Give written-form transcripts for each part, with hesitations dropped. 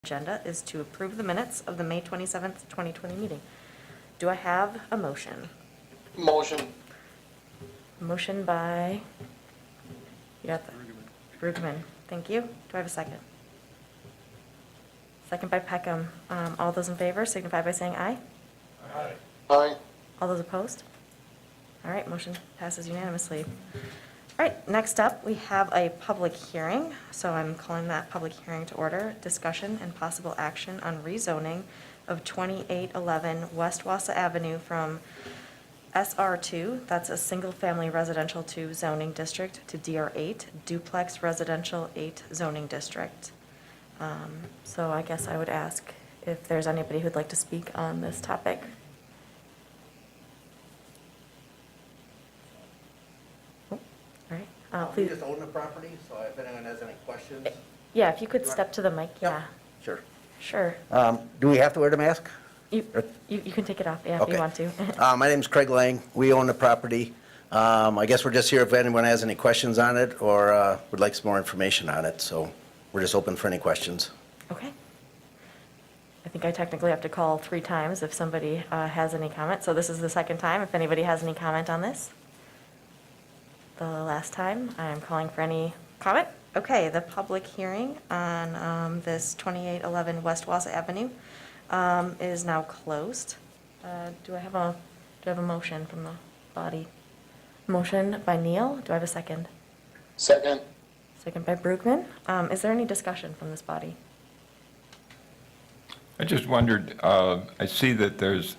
Agenda is to approve the minutes of the May 27th, 2020 meeting. Do I have a motion? Motion. Motion by, you got the, Brugman. Thank you. Do I have a second? Second by Peckham. All those in favor signify by saying aye. Aye. Aye. All those opposed? All right, motion passes unanimously. All right, next up, we have a public hearing. So I'm calling that public hearing to order. Discussion and possible action on rezoning of 2811 West Wausau Avenue from SR2, that's a single-family residential 2 zoning district, to DR8, duplex residential 8 zoning district. So I guess I would ask if there's anybody who'd like to speak on this topic. Oh, all right, We please. just own the property, so if anyone has any questions. Yeah, if you could step to the mic, yeah. Sure. Sure. Do we have to wear the mask? You can take it off, yeah, if you Okay. want to. My name's Craig Lang. We own the property. I guess we're just here if anyone has any questions on it or would like some more information on it, so we're just open for any questions. Okay. I think I technically have to call 3 times if somebody has any comment. So this is the second time, if anybody has any comment on this. The last time, I'm calling for any comment. Okay, the public hearing on this 2811 West Wausau Avenue is now closed. Do I have a motion from the body? Motion by Neal. Do I have a second? Second. Second by Brugman. Is there any discussion from this body? I just wondered, I see that there's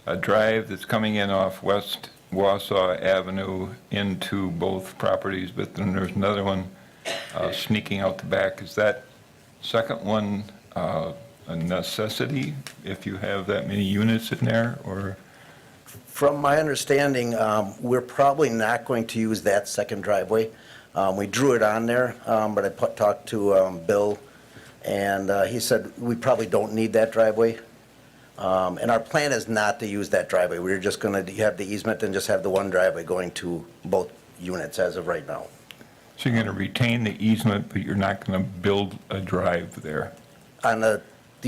a drive that's coming in off West Wausau Avenue into both properties, but then there's another one sneaking out the back. Is that second one a necessity if you have that many units in there, or? From my understanding, we're probably not going to use that second driveway. We drew it on there, but I talked to Bill, and he said we probably don't need that driveway. And our plan is not to use that driveway. We're just going to have the easement and just have the one driveway going to both units as of right now. So you're going to retain the easement, but you're not going to build a drive there? On the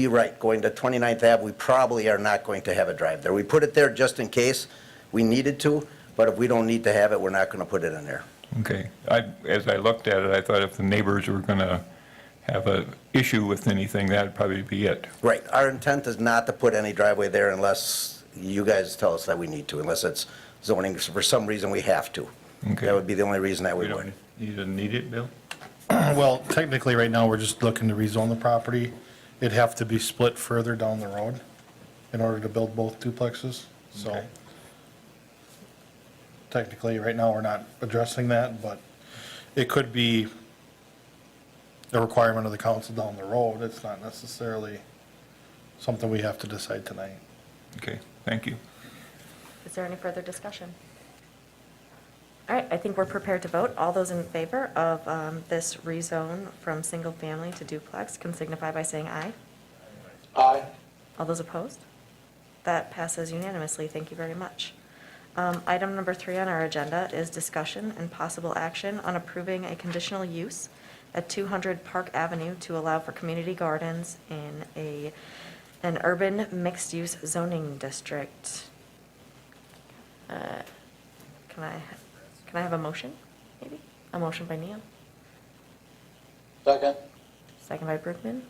right, going to 29th Ave, we probably are not going to have a drive there. We put it there just in case we needed to, but if we don't need to have it, we're not going to put it in there. Okay. As I looked at it, I thought if the neighbors were going to have an issue with anything, that'd probably be it. Right. Our intent is not to put any driveway there unless you guys tell us that we need to, unless it's zoning, for some reason we have to. Okay. That would be the only reason that we would. You don't need it, Bill? Well, technically, right now, we're just looking to rezone the property. It'd have to be split further down the road in order to build both duplexes, so. Okay. Technically, right now, we're not addressing that, but it could be a requirement of the council down the road. It's not necessarily something we have to decide tonight. Okay, thank you. Is there any further discussion? All right, I think we're prepared to vote. All those in favor of this rezone from single family to duplex can signify by saying aye. Aye. All those opposed? That passes unanimously. Thank you very much. Item number 3 on our agenda is discussion and possible action on approving a conditional use at 200 Park Avenue to allow for community gardens in an urban mixed-use zoning district. Can I have a motion, maybe? A motion by Neal, Second. second by Brugman.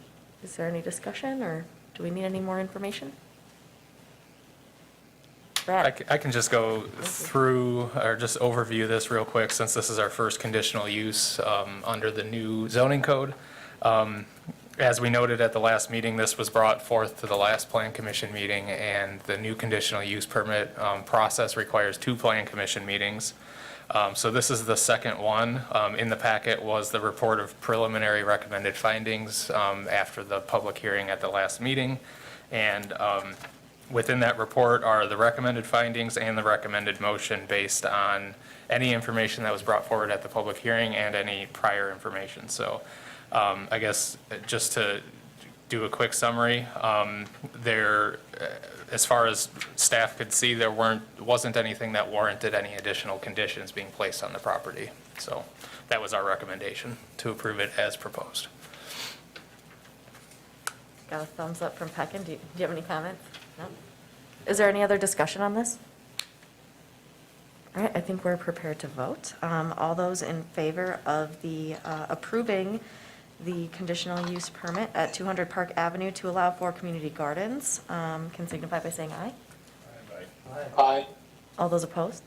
Is there any discussion, or do we need any more information? Brad? I can just go through, or just overview this real quick, since this is our first conditional use under the new zoning code. As we noted at the last meeting, this was brought forth to the last Plan Commission meeting, and the new conditional use permit process requires 2 Plan Commission meetings. So this is the second one. In the packet was the report of preliminary recommended findings after the public hearing at the last meeting. And within that report are the recommended findings and the recommended motion based on any information that was brought forward at the public hearing and any prior information. So I guess just to do a quick summary, as far as staff could see, there wasn't anything that warranted any additional conditions being placed on the property. So that was our recommendation, to approve it as proposed. Got a thumbs up from Peckin. Do you have any comments? No? Is there any other discussion on this? All right, I think we're prepared to vote. All those in favor of the approving the conditional use permit at 200 Park Avenue to allow for community gardens can signify by saying aye. Aye. All those opposed?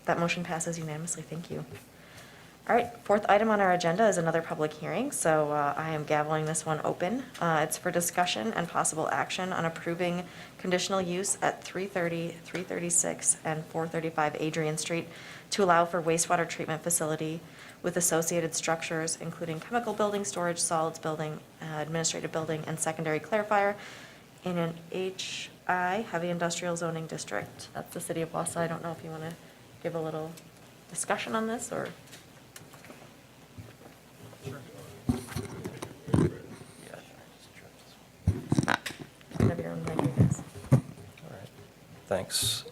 That motion passes unanimously. Thank you. All right, fourth item on our agenda is another public hearing, so I am gaveling this one open. It's for discussion and possible action on approving conditional use at 330, 336, and 435 Adrian Street to allow for wastewater treatment facility with associated structures, including chemical building, storage, solids building, administrative building, and secondary clarifier in an HI, heavy industrial zoning district. That's the city of Wausau. I don't know if you want to give a little discussion on this, or? Whatever your own mic is. All right, thanks.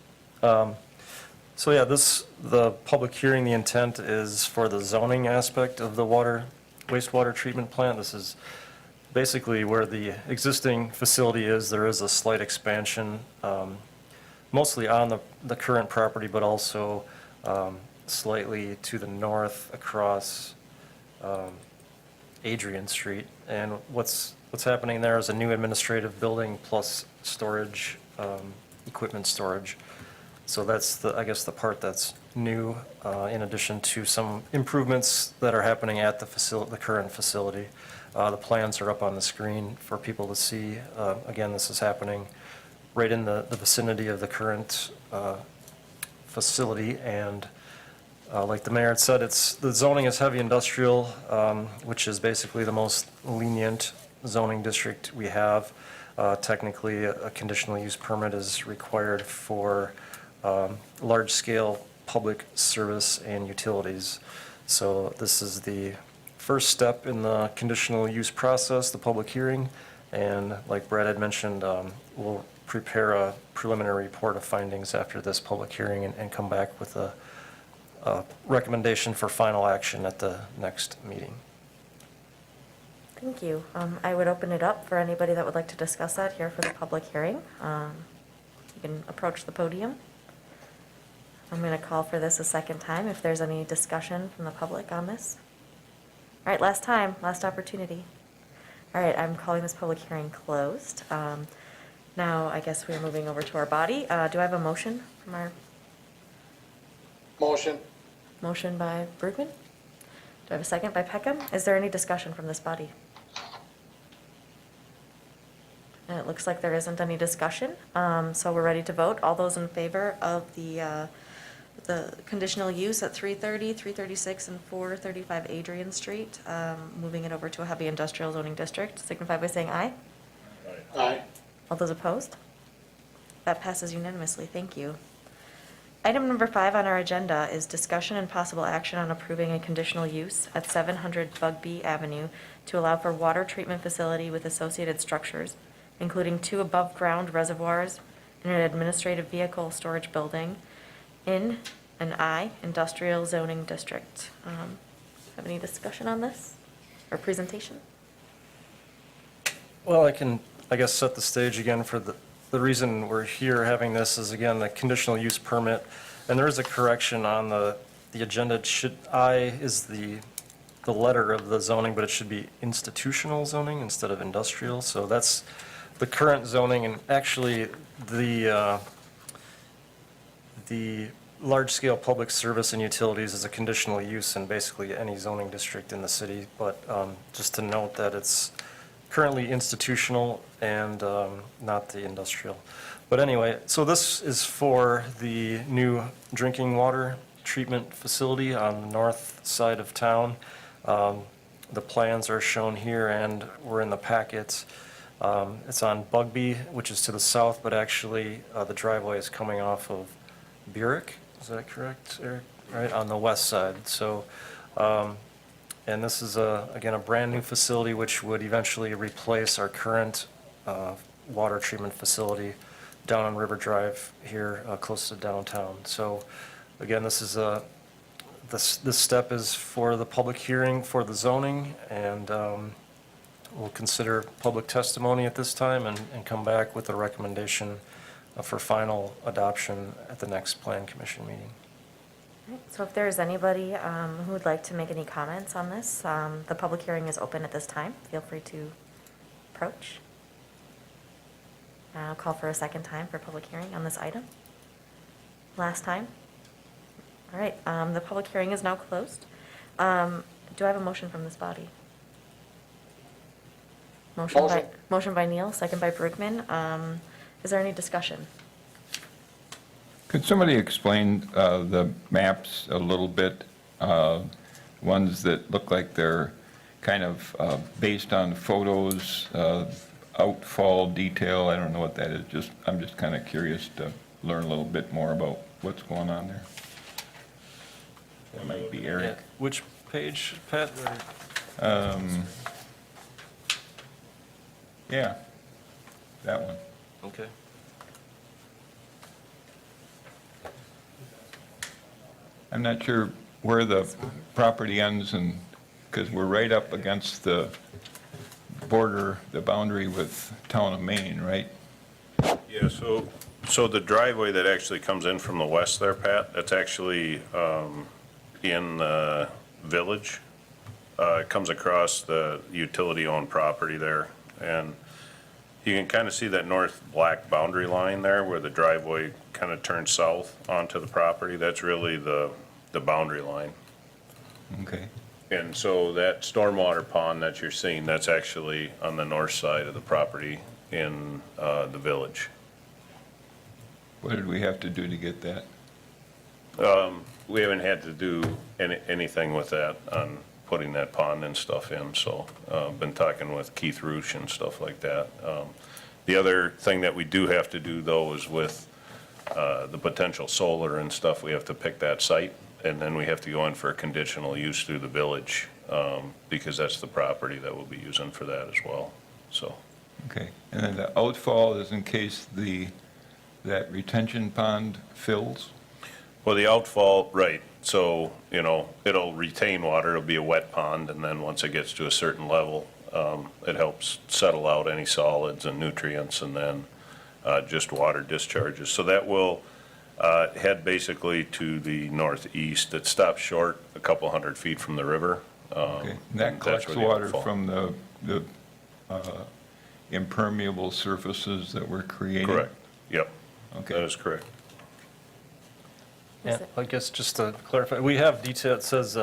So yeah, the public hearing, the intent is for the zoning aspect of the wastewater treatment plant. This is basically where the existing facility is. There is a slight expansion, mostly on the current property, but also slightly to the north across Adrian Street. And what's happening there is a new administrative building plus storage, equipment storage. So that's I guess the part that's new, in addition to some improvements that are happening at the current facility. The plans are up on the screen for people to see. Again, this is happening right in the vicinity of the current facility, and like the mayor had said, the zoning is heavy industrial, which is basically the most lenient zoning district we have. Technically, a conditional use permit is required for large-scale public service and utilities. So this is the first step in the conditional use process, the public hearing, and like Brad had mentioned, we'll prepare a preliminary report of findings after this public hearing and come back with a recommendation for final action at the next meeting. Thank you. I would open it up for anybody that would like to discuss that here for the public hearing. You can approach the podium. I'm going to call for this a second time if there's any discussion from the public on this. All right, last opportunity. All right, I'm calling this public hearing closed. Now, I guess we're moving over to our body. Do I have a motion from our Motion. motion by Bergman? Do I have a second by Peckham? Is there any discussion from this body? And it looks like there isn't any discussion, so we're ready to vote. All those in favor of the conditional use at 330, 336, and 435 Adrian Street, moving it over to a heavy industrial zoning district, signify by saying aye. Aye. All those opposed? That passes unanimously. Thank you. Item number 5 on our agenda is discussion and possible action on approving a conditional use at 700 Bugbee Avenue to allow for water treatment facility with associated structures, including 2 above-ground reservoirs and an administrative vehicle storage building in an I industrial zoning district. Have any discussion on this or presentation? Well, I can, I guess, set the stage again for the reason we're here having this is, again, the conditional use permit. And there is a correction on the agenda. It should, I is the letter of the zoning, but it should be institutional zoning instead of industrial. So that's the current zoning, and actually the large-scale public service and utilities is a conditional use in basically any zoning district in the city. But just to note that it's currently institutional and not the industrial. But anyway, so this is for the new drinking water treatment facility on the north side of town. The plans are shown here and were in the packets. It's on Bugbee, which is to the south, but actually the driveway is coming off of Burek. Is that correct, Eric? Right, on the west side. So, and this is, again, a brand-new facility which would eventually replace our current water treatment facility down on River Drive here, close to downtown. So, again, this is this step is for the public hearing for the zoning, and we'll consider public testimony at this time and come back with a recommendation for final adoption at the next Plan Commission meeting. So if there is anybody who would like to make any comments on this, the public hearing is open at this time. Feel free to approach. I'll call for a second time for public hearing on this item. Last time. All right, the public hearing is now closed. Do I have a motion from this body? Motion by Neal, second by Bergman. Is there any discussion? Could somebody explain the maps a little bit? Ones that look like they're kind of based on photos, outfall detail, I don't know what that is. I'm just kind of curious to learn a little bit more about what's going on there. That might be Eric. Which page, Pat? Yeah, that one. Okay. I'm not sure where the property ends, and, because we're right up against the border, the boundary with town of Maine, right? Yeah, so the driveway that actually comes in from the west there, Pat, that's actually in the village. It comes across the utility-owned property there, and you can kind of see that north black boundary line there where the driveway kind of turns south onto the property. That's really the boundary line. Okay. And so that stormwater pond that you're seeing, that's actually on the north side of the property in the village. What did we have to do to get that? We haven't had to do anything with that on putting that pond and stuff in, so been talking with Keith Roosh and stuff like that. The other thing that we do have to do, though, is with the potential solar and stuff, we have to pick that site, and then we have to go in for a conditional use through the village, because that's the property that we'll be using for that as well, so. Okay, and then the outfall is in case that retention pond fills? Well, the outfall, right, so, it'll retain water, it'll be a wet pond, and then once it gets to a certain level, it helps settle out any solids and nutrients, and then just water discharges. So that will head basically to the northeast. It stops short a couple 100 feet from the river. Okay, and that that's collects where the water outfall- from the impermeable surfaces that we're creating? Correct, yep, Okay. that is correct. Yeah, I guess just to clarify, we have detail, it says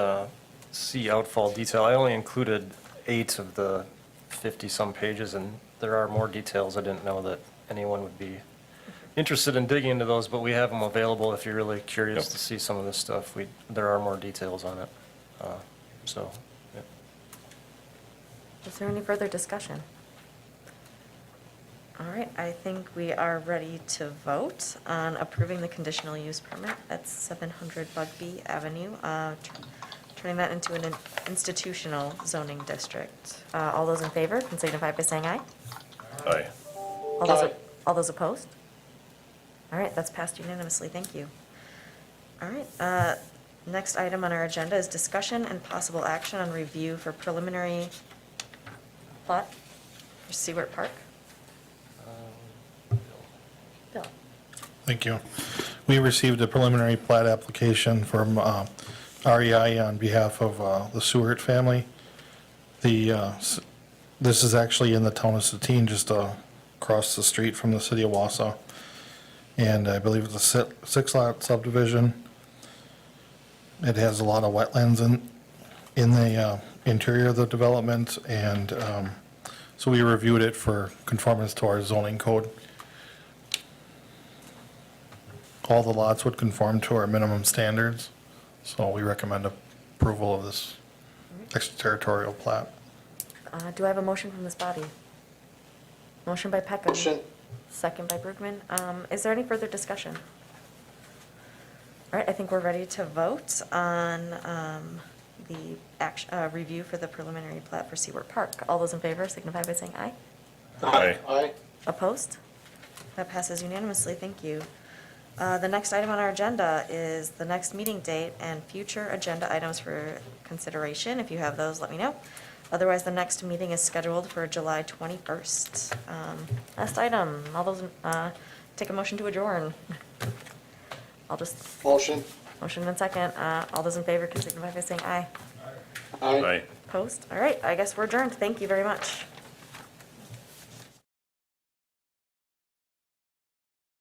see outfall detail. I only included 8 of the 50-some pages, and there are more details. I didn't know that anyone would be interested in digging into those, but we have them available if you're really curious Yep. to see some of this stuff. There are more details on it. So, yeah. Is there any further discussion? All right, I think we are ready to vote on approving the conditional use permit at 700 Bugby Avenue, turning that into an institutional zoning district. All those in favor can signify by saying aye. Aye. All those opposed? All right, that's passed unanimously, thank you. All right, next item on our agenda is discussion and possible action on review for preliminary plot for Seward Park. Bill. Thank you. We received a preliminary plat application from REI on behalf of the Seward family. This is actually in the town of Satine, just across the street from the city of Wausau. And I believe it's a 6-lot subdivision. It has a lot of wetlands in the interior of the development, and so we reviewed it for conformance to our zoning code. All the lots would conform to our minimum standards, so we recommend approval of this extraterritorial plat. Do I have a motion from this body? Motion by Peckham. Motion. Second by Bergman. Is there any further discussion? All right, I think we're ready to vote on the review for the preliminary plat for Seward Park. All those in favor signify by saying aye. Aye. Aye. Opposed? That passes unanimously, thank you. The next item on our agenda is the next meeting date and future agenda items for consideration. If you have those, let me know. Otherwise, the next meeting is scheduled for July 21st. Last item, all those, take a motion to adjourn. I'll just, Motion. motion and second. All those in favor, can signify by saying aye. Aye. Aye. Opposed? All right, I guess we're adjourned. Thank you very much.